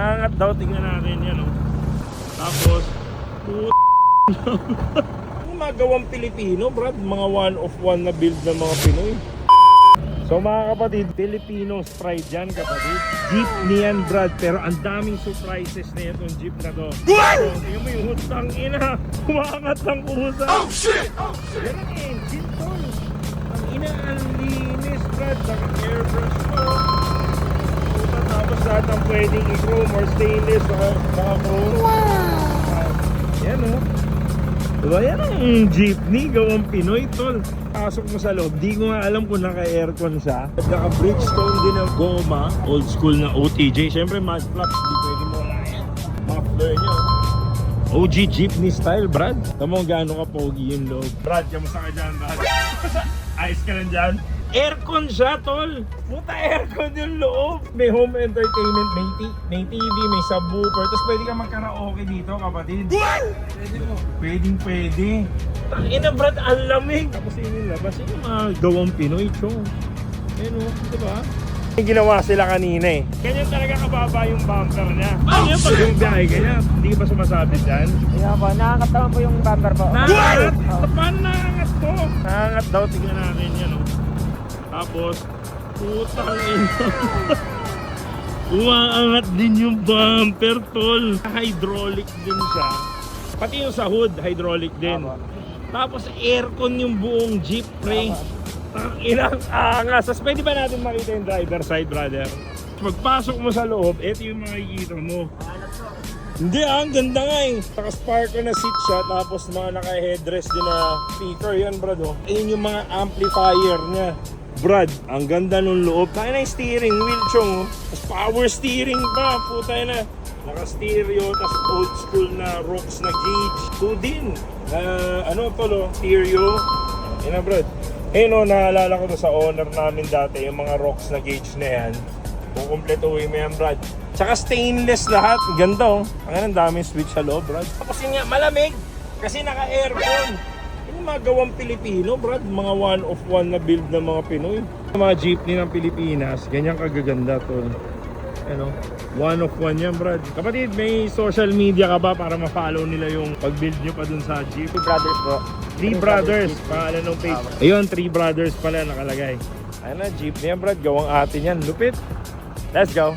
Angat daw, tingnan natin yan, oh. Tapos, gumagawang Pilipino, Brad. Mga one of one na build ng mga Pinoy. So mga kapatid, Filipino pride yan kapatid. Jeep niyan, Brad, pero ang daming surprises na itong jeep na to. So, tingnan mo yung hutang ina, kumaangat ng kusa. Oh shit! Oh shit! Yan ang engine tol. Ang ina, ang linis, Brad. Naka-airbrush mo. Tapos lahat ang pwedeng i-chrome or stainless, naka-chrome. Wow! Yan oh. Diba yan ang jeepney, gawang Pinoy tol. Pasok mo sa loob, di ko nga alam kung naka-aircon siya. Naka-Bridgestone din ang goma, old school na OTJ. Siyempre mud flaps, di pwede mo wala yan. Muffler niya. OG jeepney style, Brad. Tama mo gaano ka pogi yung loob. Brad, kamusta ka dyan, Brad? Ayos ka lang dyan? Aircon siya, tol. Puta, aircon yung loob. May home entertainment, may TV, may subwoofer. Tapos pwede ka magkaraoke dito, kapatid. Pwede mo. Pwede. Tangina, Brad, ang lamig. Tapos yung labas, yung mga gawang Pinoy, chong. Ayan o, diba? Yung ginawa sila kanina eh. Ganyan talaga kababa yung bumper niya. Ano pag yung biyahe kanya? Hindi ka ba sumasabi dyan? Kaya po, nakakat naman po yung bumper po. Nakangat! Paano nakangat to? Nakangat daw, tingnan natin yan o. Tapos, putang ina. Umaangat din yung bumper, tol. Hydraulic din siya. Pati yung sa hood, hydraulic din. Tapos aircon yung buong jeep, pre. Ang inang angas. Tapos pwede ba natin makita yung driver side, brother? Pagpasok mo sa loob, ito yung makikita mo. Hindi ang ganda nga eh. Naka-spark na seat siya, tapos mga naka-headrest din na speaker. Yan, brad, oh. Ayun yung mga amplifier niya. Brad, ang ganda nung loob. Kaya na yung steering wheel, chong. Tapos power steering pa, puta na. Naka-stereo, tapos old school na rocks na gauge. 2 din. Ano pa lo? Stereo. Yan na, Brad. Eh no, naalala ko to sa owner namin dati, yung mga rocks na gauge na yan. Kung kumpletuhin mo yan, Brad. Tsaka stainless lahat. Ganda oh. Ang daming switch sa loob, Brad. Tapos yun nga, malamig. Kasi naka-aircon. Yung mga gawang Pilipino, Brad. Mga one of one na build ng mga Pinoy. Yung mga jeepney ng Pilipinas, ganyan kagaganda to. Ano? One of one yan, Brad. Kapatid, may social media ka ba para ma-follow nila yung pag-build nyo pa dun sa jeep? 3 brothers po. 3 Brothers, pangalan ng page. Ayun, 3 Brothers pala nakalagay. Ayun na, jeep niya, Brad. Gawang atin yan. Lupit. Let's go.